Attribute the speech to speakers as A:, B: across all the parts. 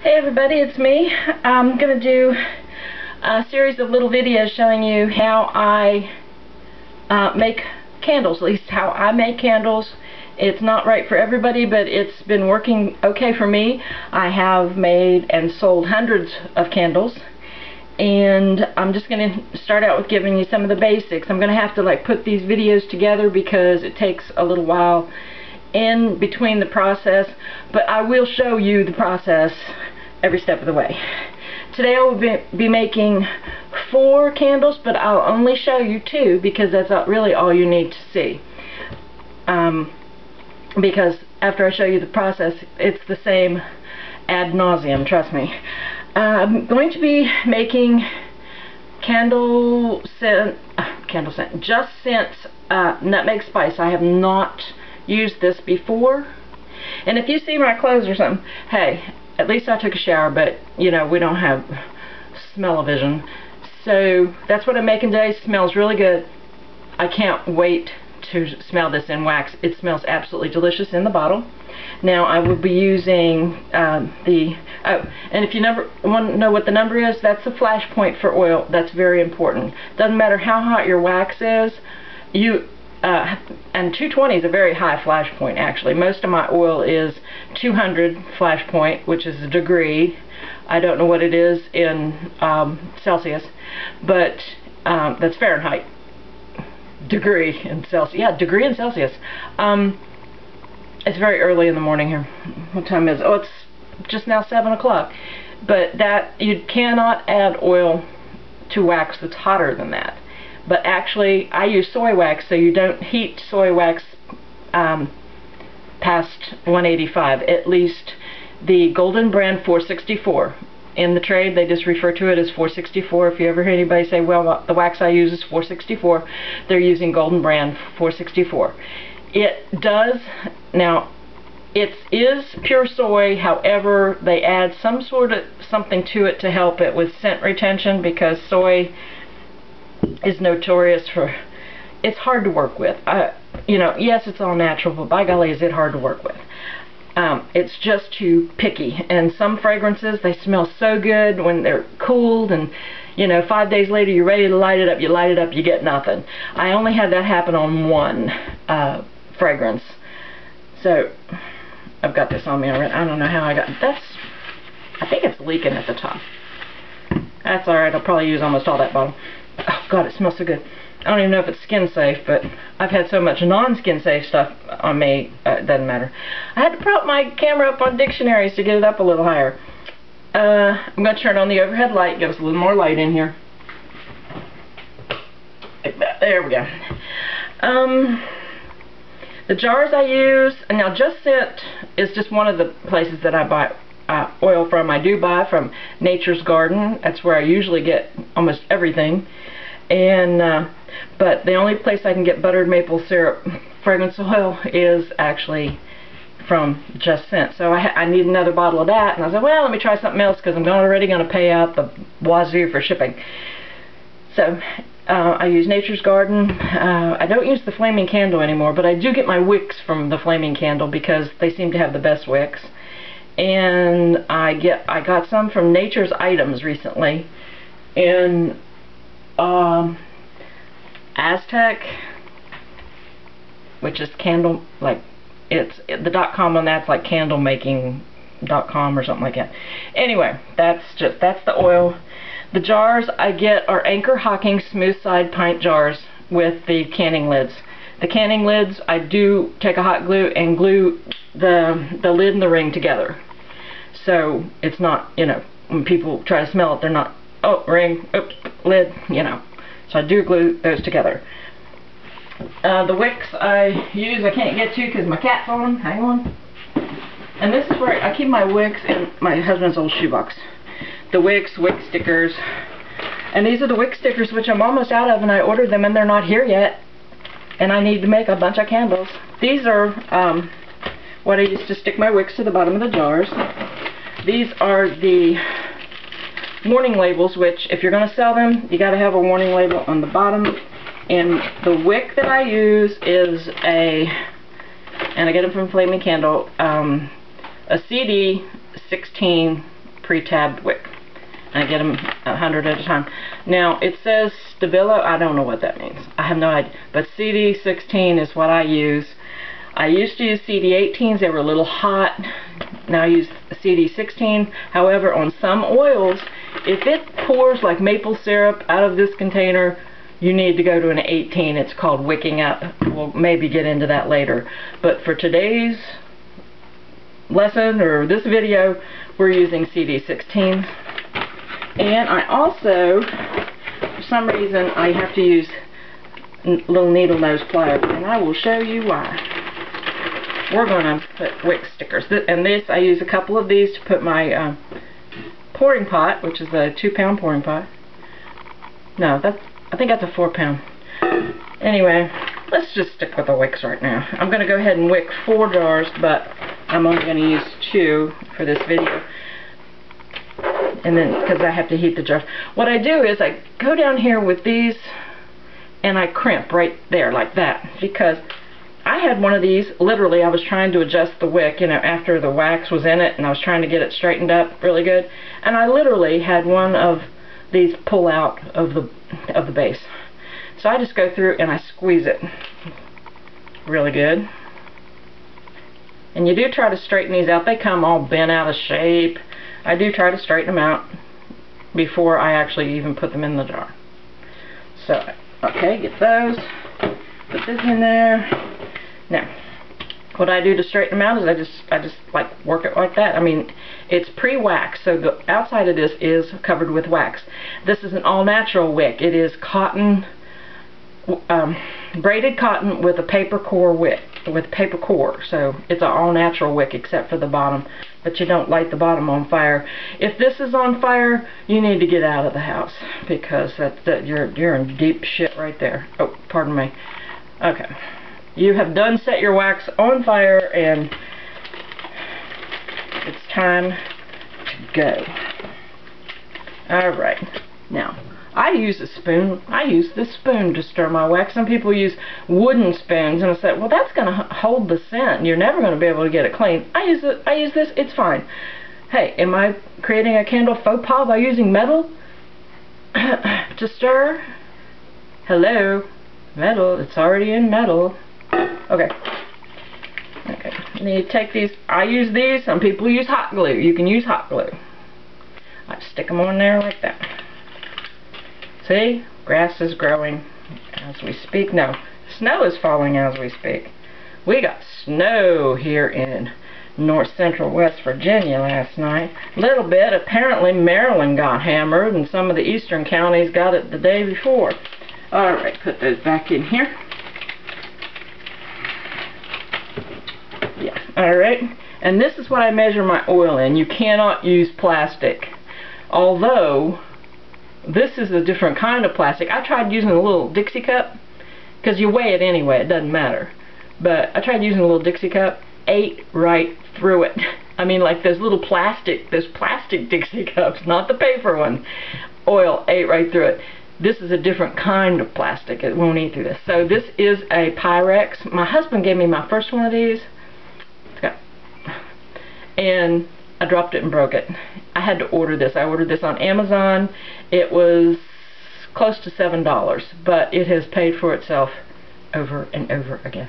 A: Hey everybody, it's me. I'm going to do a series of little videos showing you how I make candles, at least how I make candles. It's not right for everybody, but it's been working okay for me. I have made and sold hundreds of candles, and I'm just going to start out with giving you some of the basics. I'm going to have to put these videos together because it takes a little while in between the process, but I will show you the process every step of the way. Today I will be making 4 candles, but I'll only show you 2 because that's really all you need to see. Because after I show you the process, it's the same ad nauseum, trust me. I'm going to be making Just Scent nutmeg spice. I have not used this before, and if you see my clothes or something, hey, at least I took a shower, but you know, we don't have smell-o-vision. So that's what I'm making today. It smells really good. I can't wait to smell this in wax. It smells absolutely delicious in the bottle. Now I will be using and if you want to know what the number is, that's the flash point for oil. That's very important. Doesn't matter how hot your wax is, and 220 is a very high flash point actually. Most of my oil is 200 flash point, which is a degree. I don't know what it is in Celsius, but that's Fahrenheit. Degree in Celsius. Yeah, degree in Celsius. It's very early in the morning here. What time is it? Oh, it's just now 7 o'clock. But that, you cannot add oil to wax that's hotter than that. But actually, I use soy wax, so you don't heat soy wax past 185. At least the Golden Brand 464. In the trade, they just refer to it as 464. If you ever hear anybody say, well, the wax I use is 464, they're using Golden Brand 464. It does, now, it is pure soy, however, they add some sort of something to it to help it with scent retention, because soy is notorious for, it's hard to work with. You know, yes, it's all natural, but by golly, is it hard to work with. It's just too picky, and some fragrances, they smell so good when they're cooled, and you know, 5 days later you're ready to light it up, you get nothing. I only had that happen on one fragrance. So I've got this on me already. I don't know how I got that's, I think it's leaking at the top. That's alright, I'll probably use almost all that bottle. Oh god, it smells so good. I don't even know if it's skin safe, but I've had so much non-skin safe stuff on me, it doesn't matter. I had to prop my camera up on dictionaries to get it up a little higher. I'm going to turn on the overhead light, give us a little more light in here. Like that. There we go. The jars I use, and now Just Scent is just one of the places that I buy oil from. I do buy from Nature's Garden. That's where I usually get almost everything. And but the only place I can get buttered maple syrup fragrance oil is actually from Just Scent. So I need another bottle of that, and I said, well, let me try something else because I'm already going to pay out the wazoo for shipping. So I use Nature's Garden. I don't use the Flaming Candle anymore, but I do get my wicks from the Flaming Candle because they seem to have the best wicks. And I got some from Nature's Items recently, and Aztec, which is candle, it's the .com on that's like candlemaking.com or something like that. Anyway, that's the oil. The jars I get are Anchor Hocking smooth side pint jars with the canning lids. The canning lids, I do take a hot glue and glue the lid and the ring together. So it's not, you know, when people try to smell it, they're not, oh, ring, oops, lid, you know. So I do glue those together. The wicks I use, I can't get to because my cat's on them. Hang on. And this is where I keep my wicks in my husband's old shoebox. The wicks, wick stickers. And these are the wick stickers which I'm almost out of, and I ordered them and they're not here yet. And I need to make a bunch of candles. These are what I used to stick my wicks to the bottom of the jars. These are the warning labels, which if you're going to sell them, you got to have a warning label on the bottom. And the wick that I use is and I get it from Flaming Candle, a CD 16 pre-tabbed wick. I get them 100 at a time. Now, it says Stabilo. I don't know what that means. I have no idea. But CD16 is what I use. I used to use CD18s. They were a little hot. Now I use CD16. However, on some oils, if it pours like maple syrup out of this container, you need to go to an 18. It's called wicking up. We'll maybe get into that later. But for today's lesson, or this video, we're using CD16. And I also, for some reason, I have to use little needle nose pliers, and I will show you why. We're going to put wick stickers. And this, I use a couple of these to put my pouring pot, which is a 2-pound pouring pot. No, I think that's a 4-pound. Anyway, let's just stick with the wicks right now. I'm going to go ahead and wick 4 jars, but I'm only going to use 2 for this video. And then, because I have to heat the jars. What I do is I go down here with these and I crimp right there like that, because I had one of these, literally I was trying to adjust the wick, you know, after the wax was in it, and I was trying to get it straightened up really good, and I literally had one of these pull out of the base. So I just go through and I squeeze it really good. And you do try to straighten these out. They come all bent out of shape. I do try to straighten them out before I actually even put them in the jar. So, okay, get those. Put this in there. Now, what I do to straighten them out is I just like work it like that. I mean, it's pre-wax, so the outside of this is covered with wax. This is an all-natural wick. It is cotton, braided cotton with a paper core wick, with paper core. So it's an all-natural wick except for the bottom, but you don't light the bottom on fire. If this is on fire, you need to get out of the house, because you're in deep shit right there. Oh, pardon me. Okay. You have done set your wax on fire, and it's time to go. Alright, now I use a spoon. I use this spoon to stir my wax. Some people use wooden spoons, and I said, well, that's going to hold the scent. You're never going to be able to get it clean. I use this. It's fine. Hey, am I creating a candle faux pas by using metal to stir? Hello, metal. It's already in metal. Okay. Okay. And then you take these. I use these. Some people use hot glue. You can use hot glue. I stick them on there like that. See? Grass is growing as we speak. No, snow is falling as we speak. We got snow here in north central West Virginia last night. A little bit. Apparently Maryland got hammered, and some of the eastern counties got it the day before. Alright, put those back in here. Yeah, alright. And this is what I measure my oil in. You cannot use plastic. Although, this is a different kind of plastic. I tried using a little Dixie cup, because you weigh it anyway, it doesn't matter. But I tried using a little Dixie cup, ate right through it. I mean, like those plastic Dixie cups, not the paper one. Oil ate right through it. This is a different kind of plastic. It won't eat through this. So this is a Pyrex. My husband gave me my first one of these. And I dropped it and broke it. I had to order this. I ordered this on Amazon. It was close to $7, but it has paid for itself over and over again.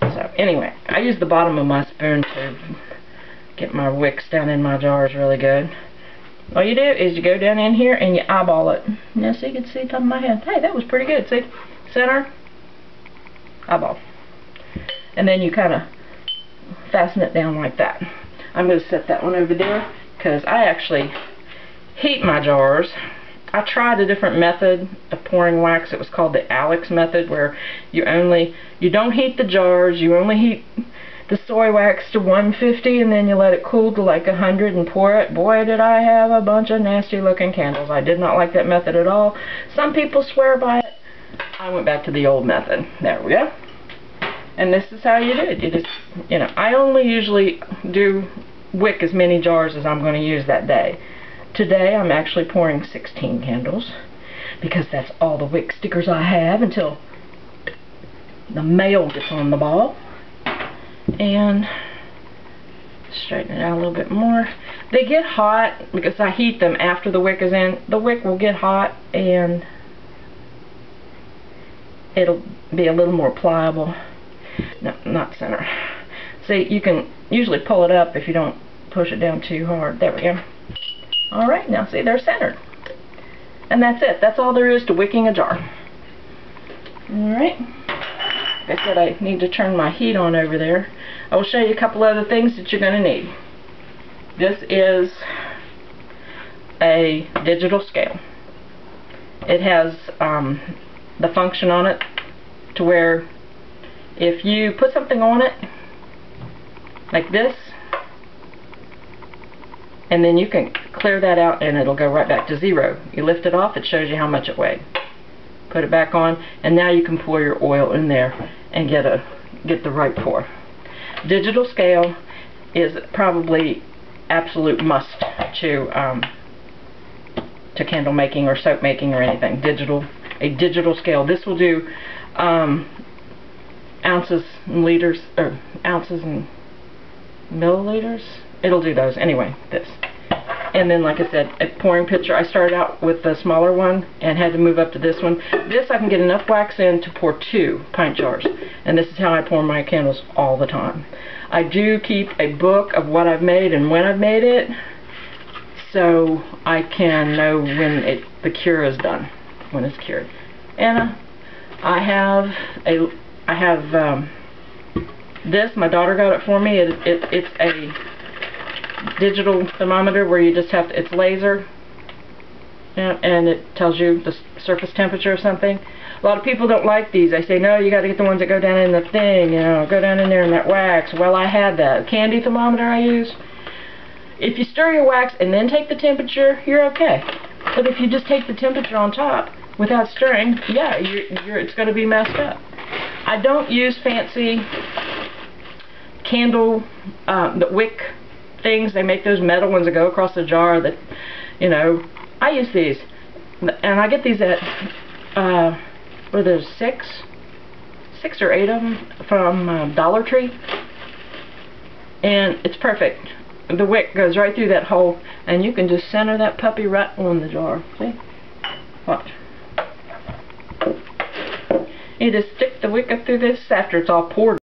A: So anyway, I use the bottom of my spoon to get my wicks down in my jars really good. All you do is you go down in here and you eyeball it. Now so you can see the top of my head. Hey, that was pretty good. See? Center. Eyeball. And then you kind of fasten it down like that. I'm going to set that one over there because I actually heat my jars. I tried a different method of pouring wax. It was called the Alex method, where you don't heat the jars, you only heat the soy wax to 150 and then you let it cool to like 100 and pour it. Boy, did I have a bunch of nasty looking candles. I did not like that method at all. Some people swear by it. I went back to the old method. There we go. And this is how you do it. You just, I only usually do wick as many jars as I'm going to use that day. Today I'm actually pouring 16 candles because that's all the wick stickers I have until the mail gets on the ball. And Straighten it out a little bit more. They get hot because I heat them after the wick is in. The wick will get hot and it'll be a little more pliable. No, not center. See, you can usually pull it up if you don't push it down too hard. There we go. Alright, now see, they're centered. And that's it. That's all there is to wicking a jar. Alright. Like I said, I need to turn my heat on over there. I will show you a couple other things that you're going to need. This is a digital scale. It has the function on it to where if you put something on it like this, and then you can clear that out and it'll go right back to 0. You lift it off, it shows you how much it weighed. Put it back on, and now you can pour your oil in there and get the right pour. Digital scale is probably absolute must to candle making or soap making or anything. A digital scale. This will do ounces and liters, or ounces and milliliters. It'll do those anyway. This. And then, like I said, a pouring pitcher. I started out with the smaller one and had to move up to this one. This I can get enough wax in to pour 2 pint jars. And this is how I pour my candles all the time. I do keep a book of what I've made and when I've made it, so I can know when the cure is done, when it's cured. And I have this. My daughter got it for me. It's a digital thermometer where you just have to, it's laser, and it tells you the surface temperature or something. A lot of people don't like these. They say, no, you got to get the ones that go down in the thing, you know, go down in there in that wax. Well, I had that candy thermometer I use. If you stir your wax and then take the temperature, you're okay. But if you just take the temperature on top without stirring, yeah, it's going to be messed up. I don't use fancy candle, the wick things. They make those metal ones that go across the jar that, you know, I use these. And I get these at, where there's 6 or 8 of them from Dollar Tree. And it's perfect. The wick goes right through that hole, and you can just center that puppy right on the jar. See? Watch. You just stick the wick up through this after it's all poured.